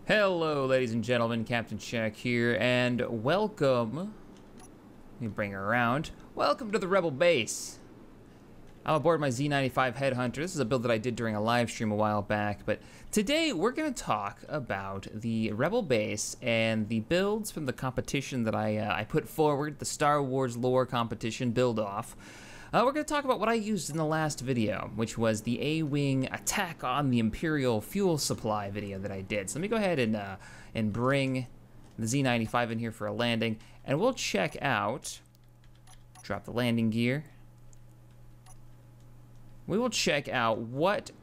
Hello, ladies and gentlemen, Captain Check here, and welcome. Let me bring her around. Welcome to the Rebel base. I'm aboard my Z95 Headhunter. This is a build that I did during a live stream a while back, but today we're going to talk about the Rebel base and the builds from the competition that I put forward, the Star Wars lore competition build-off. We're going to talk about what I used in the last video, which was the A-Wing attack on the Imperial fuel supply video that I did. So let me go ahead and bring the Z95 in here for a landing, and we'll check out, drop the landing gear. We will check out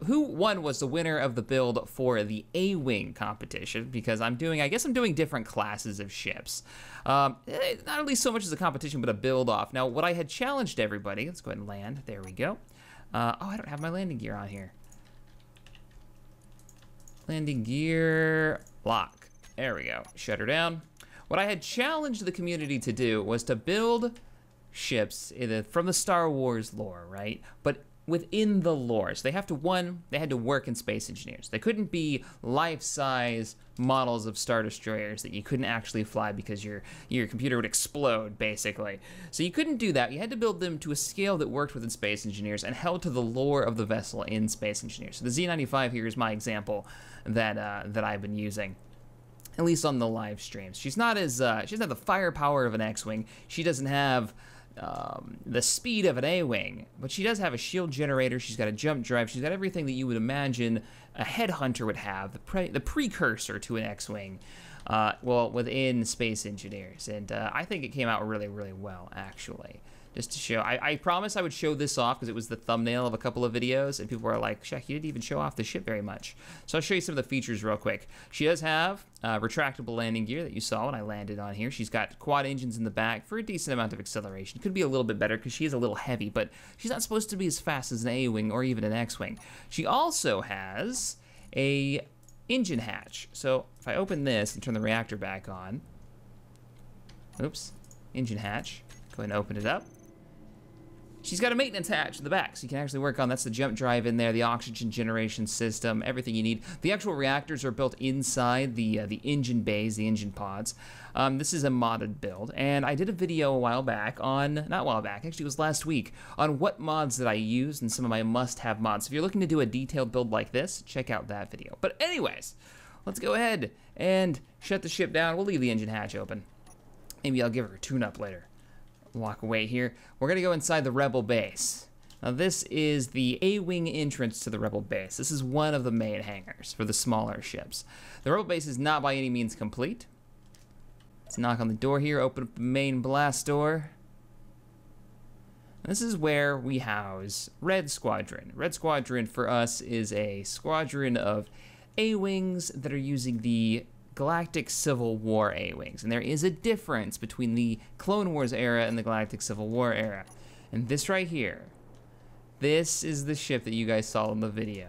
who was the winner of the build for the A-Wing competition, because I guess I'm doing different classes of ships. Not really so much as a competition, but a build-off. Now, what I had challenged everybody, let's go ahead and land, there we go. Oh, I don't have my landing gear on here. Landing gear, lock, there we go, shut her down. What I had challenged the community to do was to build ships from the Star Wars lore, right? But within the lore. So they had to work in Space Engineers. They couldn't be life-size models of Star Destroyers that you couldn't actually fly because your computer would explode, basically. So you couldn't do that. You had to build them to a scale that worked within Space Engineers and held to the lore of the vessel in Space Engineers. So the Z95 here is my example that I've been using, at least on the live streams. She doesn't have the firepower of an X-Wing. She doesn't have the speed of an A-Wing, but she does have a shield generator, she's got a jump drive, she's got everything that you would imagine a Headhunter would have, the precursor to an X-Wing, well, within Space Engineers, and I think it came out really, really well, actually. Just to show, I promised I would show this off because it was the thumbnail of a couple of videos, and people were like, Shaq, you didn't even show off the ship very much. So I'll show you some of the features real quick. She does have retractable landing gear that you saw when I landed on here. She's got quad engines in the back for a decent amount of acceleration. Could be a little bit better because she is a little heavy, but she's not supposed to be as fast as an A-Wing or even an X-Wing. She also has a engine hatch. So if I open this and turn the reactor back on, oops, engine hatch, go ahead and open it up. She's got a maintenance hatch in the back, so you can actually work on, that's the jump drive in there, the oxygen generation system, everything you need. The actual reactors are built inside the engine bays, the engine pods. This is a modded build, and I did a video a while back not a while back, actually it was last week, on what mods that I used and some of my must-have mods. So if you're looking to do a detailed build like this, check out that video. But anyways, let's go ahead and shut the ship down. We'll leave the engine hatch open. Maybe I'll give her a tune-up later. Walk away here. We're gonna go inside the Rebel base. Now this is the A-Wing entrance to the Rebel base. This is one of the main hangars for the smaller ships. The Rebel base is not by any means complete. Let's knock on the door here, open up the main blast door. This is where we house Red Squadron. Red Squadron for us is a squadron of A-Wings that are using the Galactic Civil War A-Wings, and there is a difference between the Clone Wars era and the Galactic Civil War era. And this right here, this is the ship that you guys saw in the video.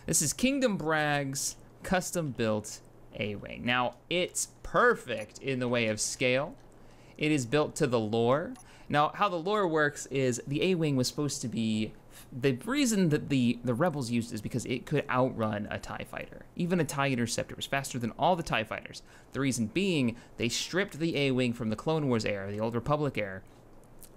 This is Kingdom Bragg's custom-built A-Wing. Now, it's perfect in the way of scale. It is built to the lore. Now, how the lore works is the A-Wing was supposed to be, the reason that the Rebels used it is because it could outrun a TIE fighter. Even a TIE Interceptor was faster than all the TIE fighters. The reason being, they stripped the A-Wing from the Clone Wars era, the Old Republic era.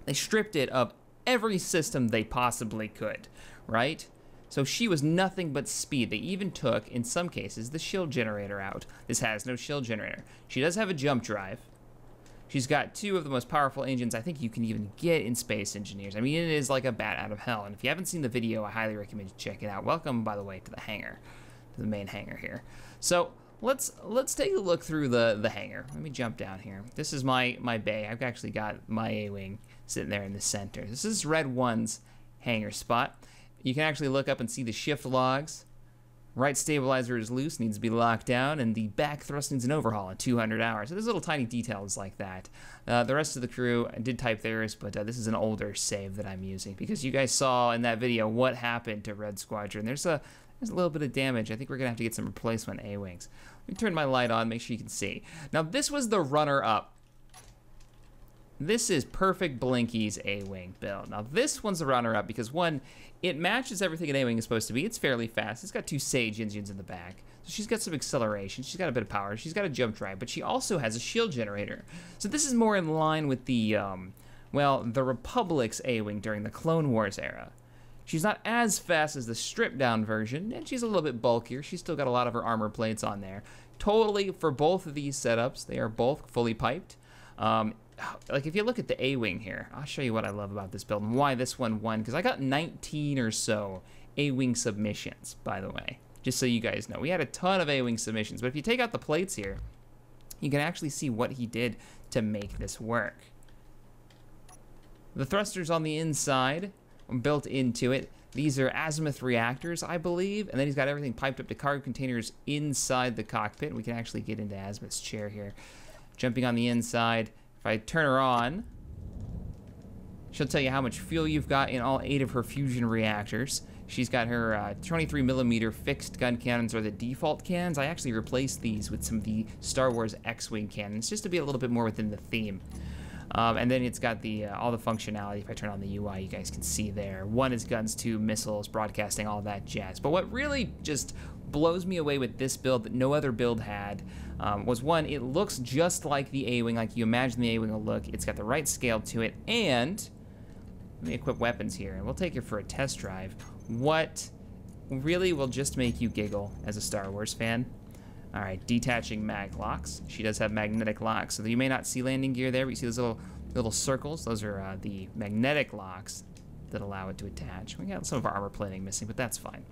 They stripped it of every system they possibly could, right? So she was nothing but speed. They even took, in some cases, the shield generator out. This has no shield generator. She does have a jump drive. She's got two of the most powerful engines I think you can even get in Space Engineers. I mean, it is like a bat out of hell. And if you haven't seen the video, I highly recommend you check it out. Welcome, by the way, to the hangar, to the main hangar here. So let's take a look through the hangar. Let me jump down here. This is my bay. I've actually got my A-Wing sitting there in the center. This is Red 1's hangar spot. You can actually look up and see the shift logs. Right stabilizer is loose, needs to be locked down, and the back thrust needs an overhaul in 200 hours. So there's little tiny details like that. The rest of the crew, I did type theirs, but this is an older save that I'm using because you guys saw in that video what happened to Red Squadron. There's a little bit of damage. I think we're gonna have to get some replacement A-Wings. Let me turn my light on, make sure you can see. Now this was the runner-up. This is perfect Blinky's A-Wing build. Now this one's a runner-up because one, it matches everything an A-Wing is supposed to be. It's fairly fast. It's got 2 Sage engines in the back. So she's got some acceleration. She's got a bit of power. She's got a jump drive, but she also has a shield generator. So this is more in line with the, well, the Republic's A-Wing during the Clone Wars era. She's not as fast as the stripped-down version, and she's a little bit bulkier. She's still got a lot of her armor plates on there. Totally, for both of these setups, they are both fully piped. Like, if you look at the A-Wing here, I'll show you what I love about this build and why this one won, because I got 19 or so A-Wing submissions, by the way, just so you guys know. We had a ton of A-Wing submissions, but if you take out the plates here, you can actually see what he did to make this work. The thrusters on the inside built into it. These are azimuth reactors, I believe, and then he's got everything piped up to cargo containers inside the cockpit. We can actually get into Azimuth's chair here. Jumping on the inside, if I turn her on, she'll tell you how much fuel you've got in all 8 of her fusion reactors. She's got her 23mm fixed gun cannons, or the default cannons. I actually replaced these with some of the Star Wars X-Wing cannons, just to be a little bit more within the theme. And then it's got the all the functionality. If I turn on the UI, you guys can see there. 1 is guns, 2 missiles, broadcasting, all that jazz. But what really just blows me away with this build that no other build had was 1, it looks just like the A-Wing, like you imagine the A-Wing will look. It's got the right scale to it, and let me equip weapons here, and we'll take it for a test drive. What really will just make you giggle as a Star Wars fan. All right, detaching mag locks. She does have magnetic locks, so you may not see landing gear there, but you see those little circles. Those are the magnetic locks that allow it to attach. We got some of our armor plating missing, but that's fine.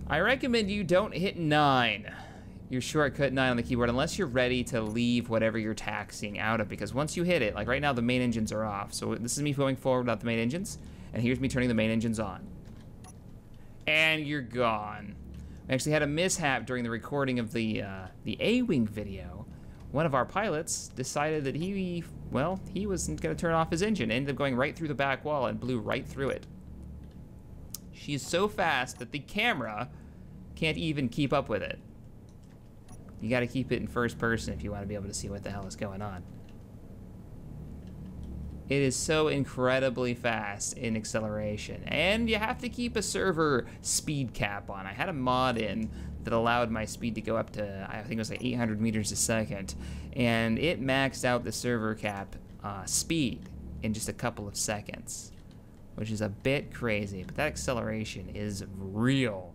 I recommend you don't hit 9, your shortcut 9 on the keyboard, unless you're ready to leave whatever you're taxiing out of, because once you hit it, like right now the main engines are off. So this is me going forward without the main engines, and here's me turning the main engines on. And you're gone. We actually had a mishap during the recording of the A-Wing video. One of our pilots decided that he wasn't going to turn off his engine. Ended up going right through the back wall and blew right through it. She is so fast that the camera can't even keep up with it. You got to keep it in first person if you want to be able to see what the hell is going on. It is so incredibly fast in acceleration, and you have to keep a server speed cap on. I had a mod in that allowed my speed to go up to, I think it was like 800 meters a second, and it maxed out the server cap speed in just a couple of seconds, which is a bit crazy, but that acceleration is real.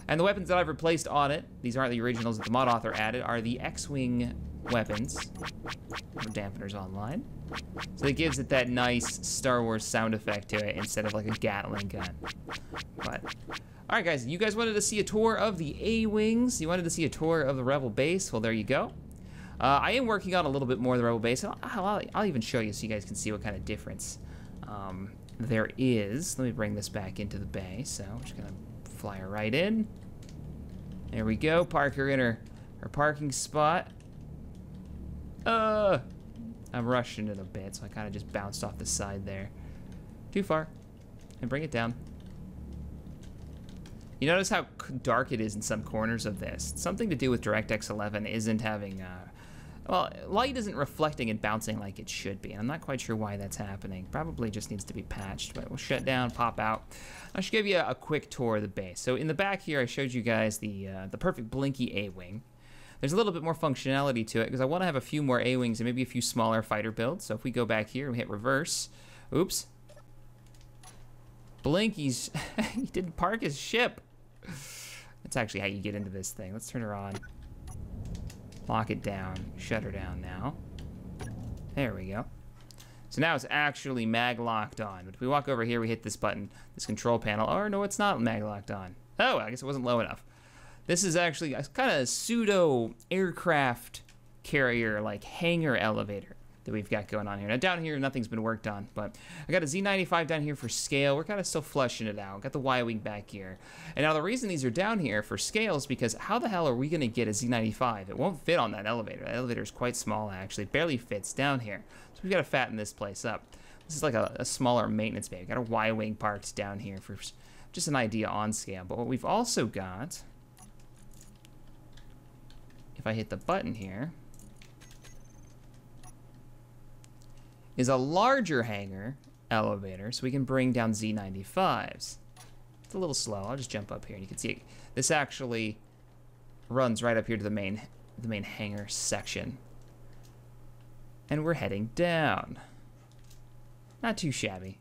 And the weapons that I've replaced on it, these aren't the originals that the mod author added, are the X-Wing weapons. Dampeners online. So it gives it that nice Star Wars sound effect to it instead of like a Gatling gun. But, alright guys, you guys wanted to see a tour of the A-Wings, you wanted to see a tour of the Rebel base, well there you go. I am working on a little bit more of the Rebel base, and I'll even show you so you guys can see what kind of difference there is. Let me bring this back into the bay, so I'm just gonna fly her right in. There we go, park her in her parking spot. I'm rushing it a bit, so I kind of just bounced off the side there. Too far. And bring it down. You notice how dark it is in some corners of this. It's something to do with DirectX 11 isn't having, well, light isn't reflecting and bouncing like it should be. And I'm not quite sure why that's happening. Probably just needs to be patched, but we'll shut down, pop out. I should give you a quick tour of the base. So in the back here, I showed you guys the perfect Blinky A-Wing. There's a little bit more functionality to it because I want to have a few more A-Wings and maybe a few smaller fighter builds. So if we go back here and hit reverse, oops. Blinky's, he didn't park his ship. That's actually how you get into this thing. Let's turn her on. Lock it down, shut her down now. There we go. So now it's actually mag locked on. But if we walk over here, we hit this button, this control panel. Oh, no, it's not mag locked on. Oh, I guess it wasn't low enough. This is actually a kind of pseudo aircraft carrier, like hangar elevator that we've got going on here. Now down here, nothing's been worked on, but I got a Z95 down here for scale. We're kind of still flushing it out. Got the Y-Wing back here. And now the reason these are down here for scale is because how the hell are we gonna get a Z95? It won't fit on that elevator. That elevator is quite small, actually. It barely fits down here. So we've got to fatten this place up. This is like a smaller maintenance bay. We've got a Y-Wing parked down here for just an idea on scale. But what we've also got, if I hit the button here, is a larger hangar elevator, so we can bring down Z95s. It's a little slow. I'll just jump up here, and you can see it. This actually runs right up here to the main hangar section. And we're heading down. Not too shabby.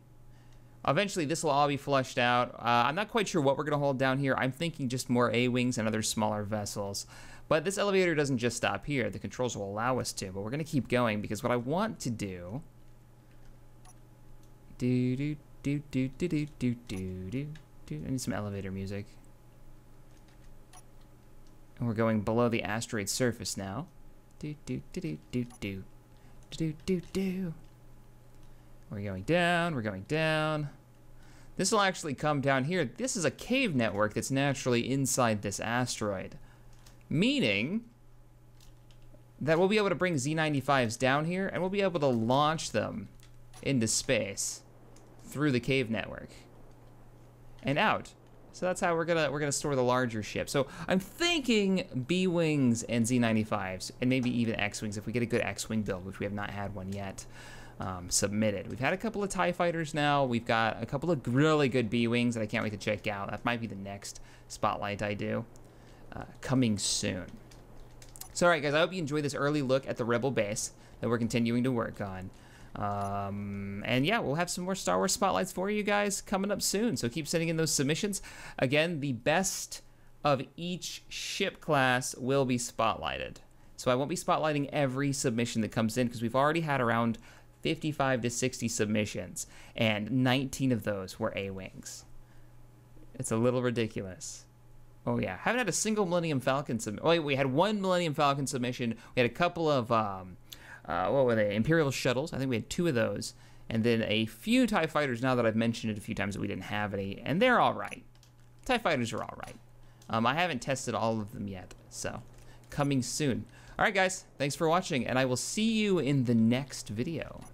Eventually, this will all be flushed out. I'm not quite sure what we're going to hold down here. I'm thinking just more A-wings and other smaller vessels. But this elevator doesn't just stop here. The controls will allow us to, but we're going to keep going because what I want to do... I need some elevator music. And we're going below the asteroid surface now. We're going down, we're going down. This will actually come down here. This is a cave network that's naturally inside this asteroid. Meaning that we'll be able to bring Z95s down here and we'll be able to launch them into space through the cave network and out. So that's how we're gonna store the larger ship. So I'm thinking B-wings and Z95s, and maybe even X-wings if we get a good X-wing build, which we have not had one yet. Submitted. We've had a couple of TIE fighters now. We've got a couple of really good B-wings that I can't wait to check out. That might be the next spotlight I do. Coming soon. So alright guys, I hope you enjoyed this early look at the Rebel base that we're continuing to work on. And yeah, we'll have some more Star Wars spotlights for you guys coming up soon. So keep sending in those submissions. Again, the best of each ship class will be spotlighted. So I won't be spotlighting every submission that comes in because we've already had around 55 to 60 submissions, and 19 of those were A-wings. It's a little ridiculous. Oh yeah, haven't had a single Millennium Falcon submission. Oh wait, we had one Millennium Falcon submission. We had a couple of, what were they, Imperial shuttles. I think we had 2 of those. And then a few TIE fighters, now that I've mentioned it a few times that we didn't have any, and they're all right. TIE fighters are all right. I haven't tested all of them yet, so coming soon. All right, guys, thanks for watching, and I will see you in the next video.